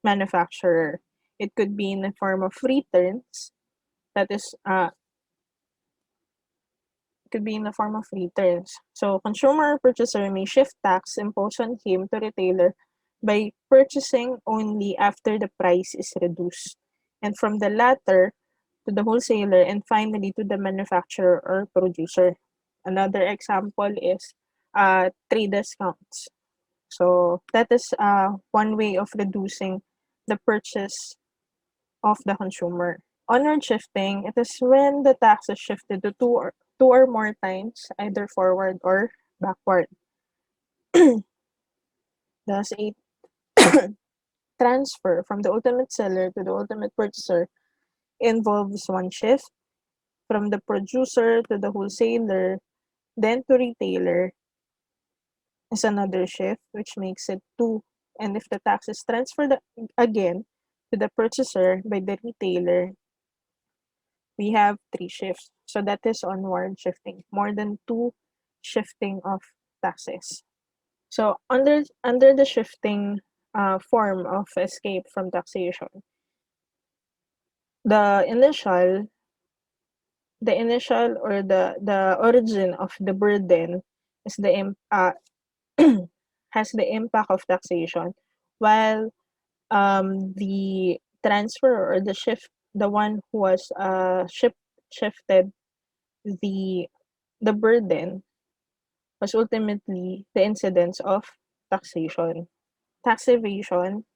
S1: manufacturer. It could be in the form of returns. That is, could be in the form of returns. So consumer or purchaser may shift tax imposed on him to retailer by purchasing only after the price is reduced, and from the latter to the wholesaler, and finally to the manufacturer or producer. Another example is trade discounts. So that is one way of reducing the purchase of the consumer. Onward shifting, it is when the tax is shifted to two or more times, either forward or backward. Thus, a transfer from the ultimate seller to the ultimate purchaser involves one shift, from the producer to the wholesaler, then to retailer is another shift, which makes it two. And if the tax is transferred again to the purchaser by the retailer, we have three shifts. So that is onward shifting, more than two shifting of taxes. So under the shifting form of escape from taxation, the initial or the origin of the burden is has the impact of taxation, while the transfer or the shift, the one who was shifted the burden, was ultimately the incidence of taxation. Tax evasion.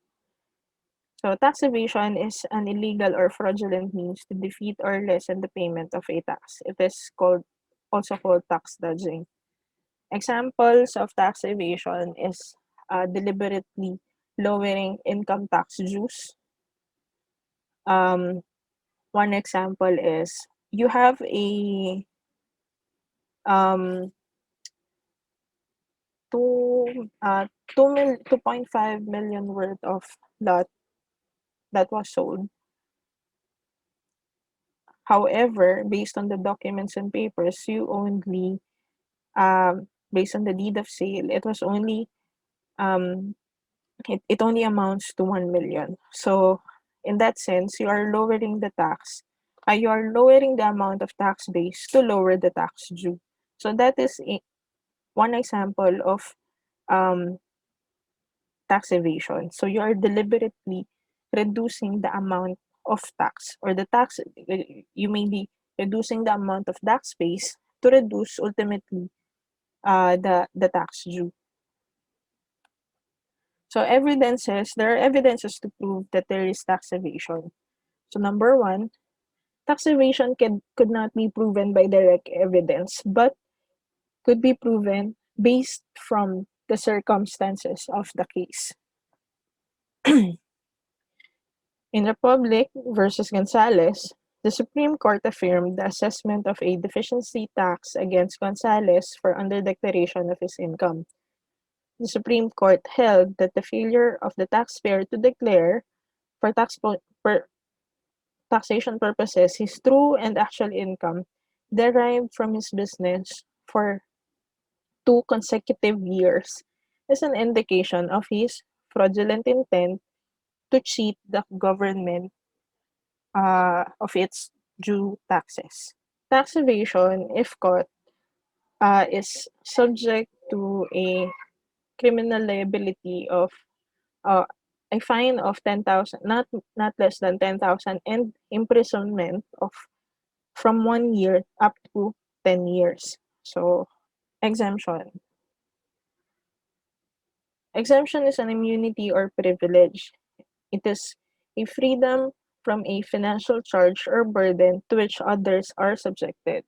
S1: So tax evasion is an illegal or fraudulent means to defeat or lessen the payment of a tax. It is also called tax dodging. Examples of tax evasion is deliberately lowering income tax dues. Um, One example is you have a um, 2.5 million worth of lot that was sold. However, based on the documents and papers, you only based on the deed of sale, it was only um, it only amounts to 1 million. So in that sense, you are lowering the tax. You are lowering the amount of tax base to lower the tax due. So that is one example of um, tax evasion. So you are deliberately reducing the amount of tax, or the tax, you may be reducing the amount of tax base to reduce ultimately the tax due. So there are evidences to prove that there is tax evasion. So number one, tax evasion could not be proven by direct evidence, but could be proven based from the circumstances of the case. In Republic versus Gonzales, the Supreme Court affirmed the assessment of a deficiency tax against Gonzales for underdeclaration of his income. The Supreme Court held that the failure of the taxpayer to declare for taxation purposes his true and actual income derived from his business for 2 consecutive years is an indication of his fraudulent intent to cheat the government of its due taxes. Tax evasion, if caught, is subject to a criminal liability of uh, a fine of 10,000, not less than 10,000, and imprisonment of from 1 year up to 10 years. So, exemption. Exemption is an immunity or privilege. It is a freedom from a financial charge or burden to which others are subjected.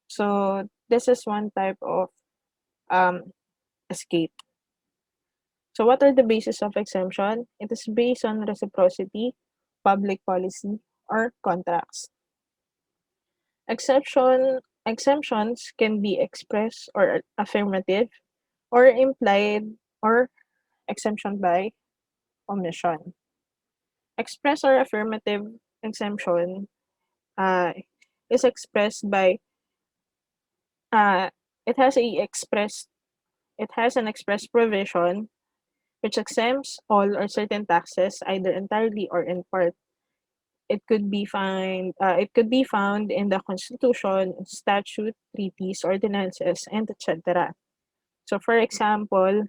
S1: So this is one type of um, escape. So what are the basis of exemption? It is based on reciprocity, public policy, or contracts. Exemptions can be express or affirmative, or implied, or exemption by omission. Express or affirmative exemption uh, is expressed by uh, it has a express it has an express provision which exempts all or certain taxes either entirely or in part. It could be found in the Constitution, statute, treaties, ordinances, and etc. So, for example,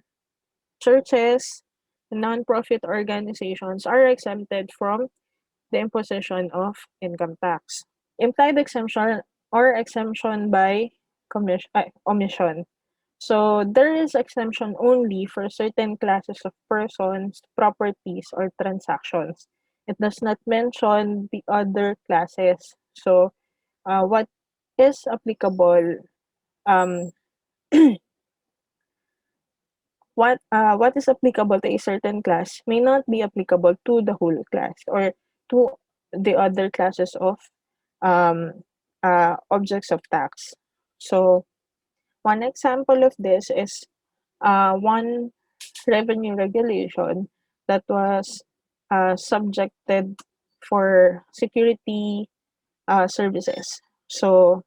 S1: churches and non-profit organizations are exempted from the imposition of income tax. Implied exemption or exemption by omission. So there is exemption only for certain classes of persons, properties, or transactions. It does not mention the other classes. So what is applicable, um, what is applicable to a certain class may not be applicable to the whole class or to the other classes of um, objects of tax. So one example of this is one revenue regulation that was subjected for security services. So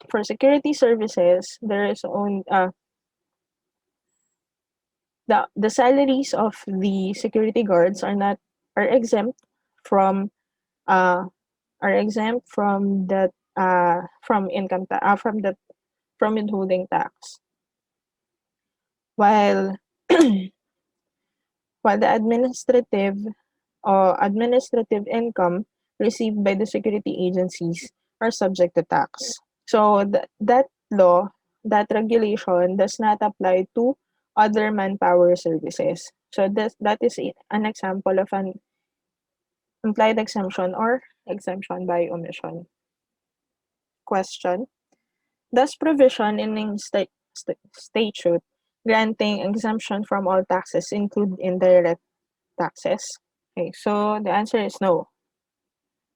S1: for security services, there is on the salaries of the security guards are exempt from uh, from from withholding tax, while while the administrative income received by the security agencies are subject to tax. So that law, that regulation does not apply to other manpower services. So that is an example of an implied exemption or exemption by omission. Question: does provision in a statute granting exemption from all taxes include indirect taxes? Okay, so the answer is no.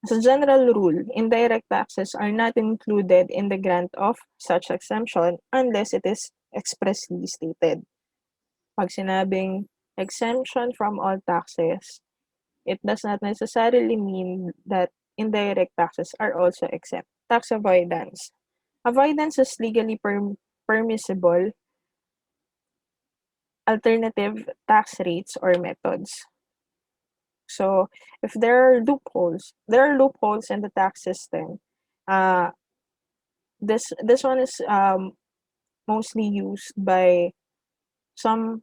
S1: As a general rule, indirect taxes are not included in the grant of such exemption unless it is expressly stated. Pag sinabing exemption from all taxes, it does not necessarily mean that indirect taxes are also exempt. Tax avoidance. Avoidance is legally permissible alternative tax rates or methods. So if there are loopholes in the tax system. Uh, this one is mostly used by some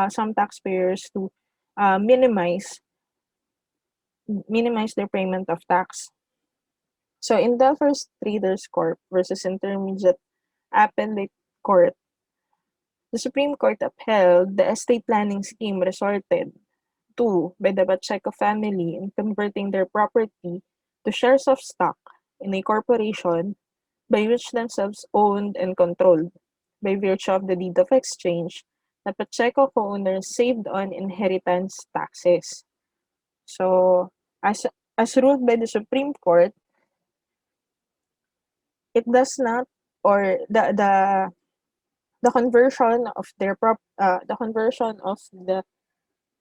S1: some taxpayers to uh, minimize minimize their payment of tax. So in Delphos Traders Corp versus Intermediate Appellate Court, the Supreme Court upheld the estate planning scheme resorted to by the Pacheco family in converting their property to shares of stock in a corporation by which themselves owned and controlled. By virtue of the deed of exchange, the Pacheco co-owners saved on inheritance taxes. So, as ruled by the Supreme Court, it does not, or the conversion of the conversion of the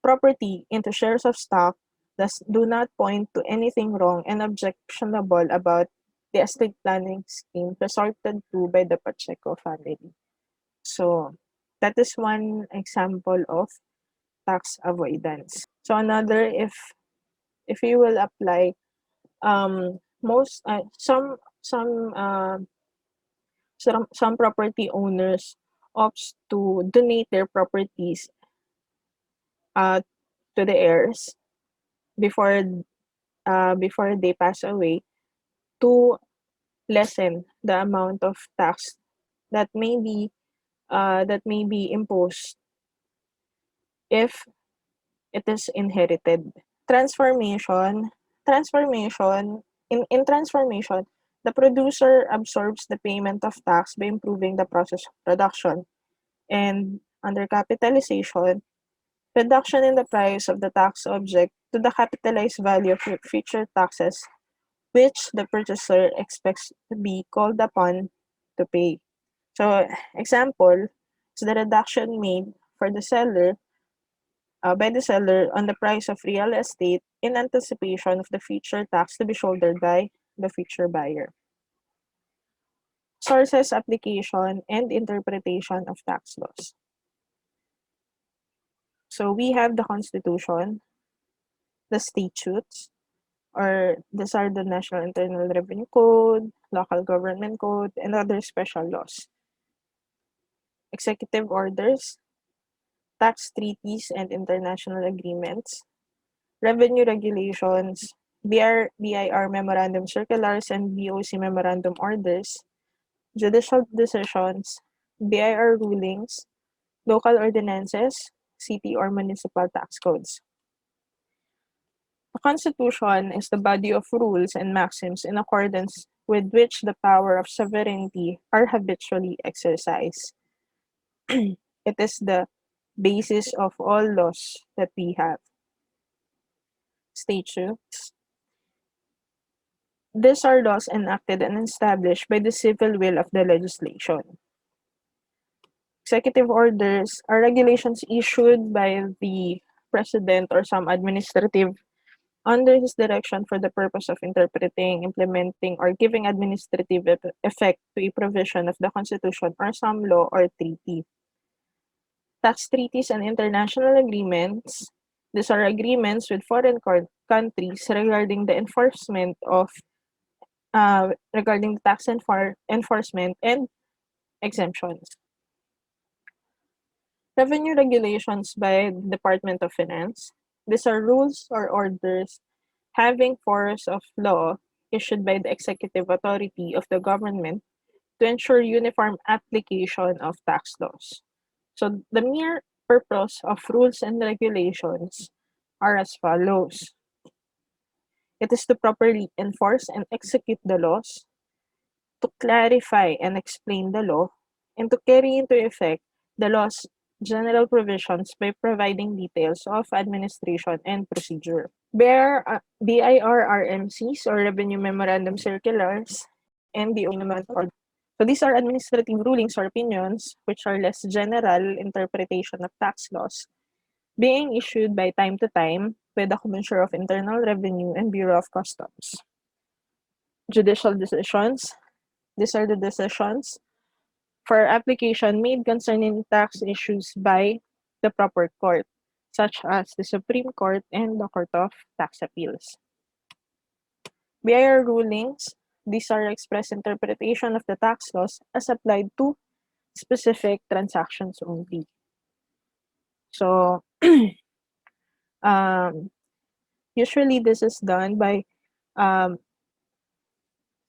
S1: property into shares of stock do not point to anything wrong and objectionable about the estate planning scheme resorted to by the Pacheco family. So that is one example of tax avoidance. So another, if you will apply most some property owners opts to donate their properties uh, to the heirs before before they pass away to lessen the amount of tax that that may be imposed if it is inherited. Transformation transformation in transformation, the producer absorbs the payment of tax by improving the process of production. And under capitalization, reduction in the price of the tax object to the capitalized value of future taxes which the purchaser expects to be called upon to pay. So, example is the reduction made for the seller by the seller on the price of real estate in anticipation of the future tax to be shouldered by the future buyer. Sources, application, and interpretation of tax laws. So we have the Constitution, the statutes, or these are the National Internal Revenue Code, Local Government Code, and other special laws. Executive orders, tax treaties and international agreements, revenue regulations, BIR memorandum circulars and BOC memorandum orders, judicial decisions, BIR rulings, local ordinances, city or municipal tax codes. The Constitution is the body of rules and maxims in accordance with which the power of sovereignty are habitually exercised. It is the basis of all laws that we have. Statutes. These are laws enacted and established by the civil will of the legislation. Executive orders are regulations issued by the president or some administrative under his direction for the purpose of interpreting, implementing, or giving administrative effect to a provision of the Constitution or some law or treaty. Tax treaties and international agreements. These are agreements with foreign countries regarding the enforcement of regarding the tax enforcement and exemptions. Revenue regulations by the Department of Finance. These are rules or orders having force of law issued by the executive authority of the government to ensure uniform application of tax laws. So the mere purpose of rules and regulations are as follows. It is to properly enforce and execute the laws, to clarify and explain the law, and to carry into effect the law's general provisions by providing details of administration and procedure. BIRRMCs or Revenue Memorandum Circulars and the Memorandum Order. So these are administrative rulings or opinions which are less general interpretation of tax laws being issued by time to time by the Commissioner of Internal Revenue and Bureau of Customs. Judicial decisions. These are the decisions for application made concerning tax issues by the proper court, such as the Supreme Court and the Court of Tax Appeals. BIR rulings. These are express interpretation of the tax laws as applied to specific transactions only. So, usually this is done by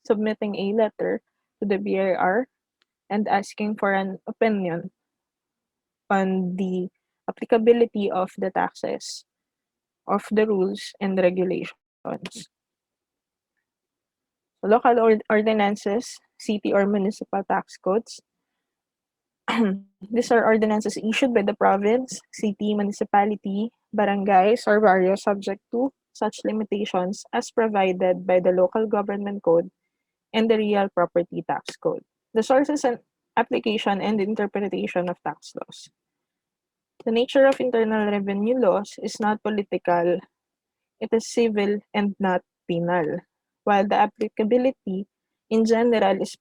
S1: submitting a letter to the BIR and asking for an opinion on the applicability of the taxes, of the rules and regulations. Local ordinances, city or municipal tax codes. These are ordinances issued by the province, city, municipality, barangays, or barrios subject to such limitations as provided by the local government code and the real property tax code. The sources and application and interpretation of tax laws. The nature of internal revenue laws is not political, it is civil and not penal, while the applicability in general is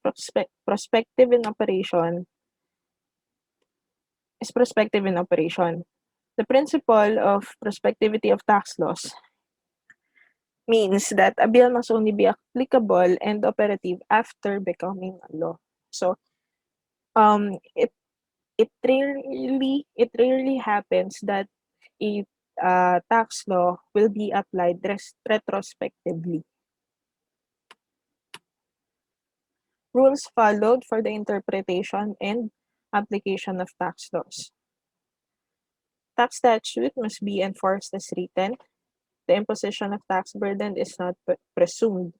S1: prospective in operation. The principle of prospectivity of tax laws means that a bill must only be applicable and operative after becoming a law. So, it rarely happens that a tax law will be applied retrospectively. Rules followed for the interpretation and application of tax laws. Tax statute must be enforced as written. The imposition of tax burden is not presumed.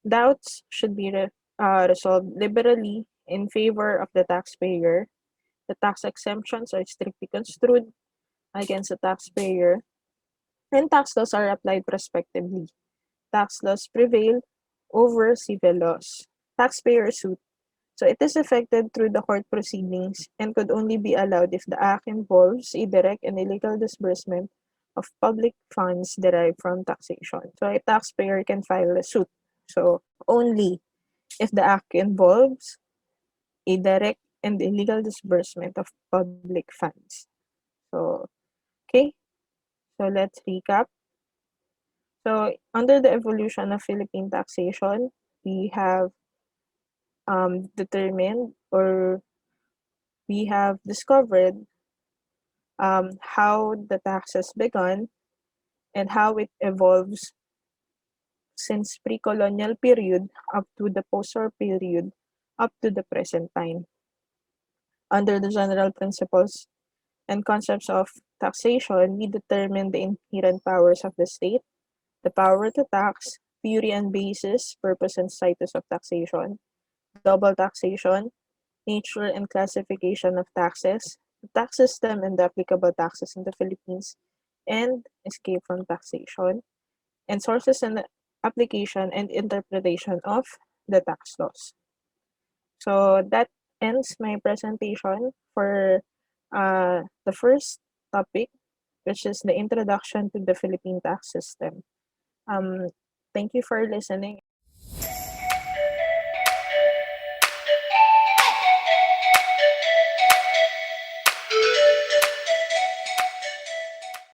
S1: Doubts should be resolved liberally in favor of the taxpayer. The tax exemptions are strictly construed against the taxpayer, and tax laws are applied prospectively. Tax laws prevail over civil laws. Taxpayer suit. So it is effected through the court proceedings and could only be allowed if the act involves a direct and illegal disbursement of public funds derived from taxation. So a taxpayer can file a suit. So only if the act involves a direct and illegal disbursement of public funds. So, okay, so let's recap. So, under the evolution of Philippine taxation, we have determined or we have discovered how the taxes began and how it evolves since pre-colonial period up to the post-war period up to the present time. Under the general principles and concepts of taxation, we determine the inherent powers of the state, the power to tax, theory and basis, purpose and status of taxation, double taxation, nature and classification of taxes, the tax system and the applicable taxes in the Philippines, and escape from taxation, and sources and application and interpretation of the tax laws. So that ends my presentation for the first topic, which is the introduction to the Philippine tax system. Um, Thank you for listening.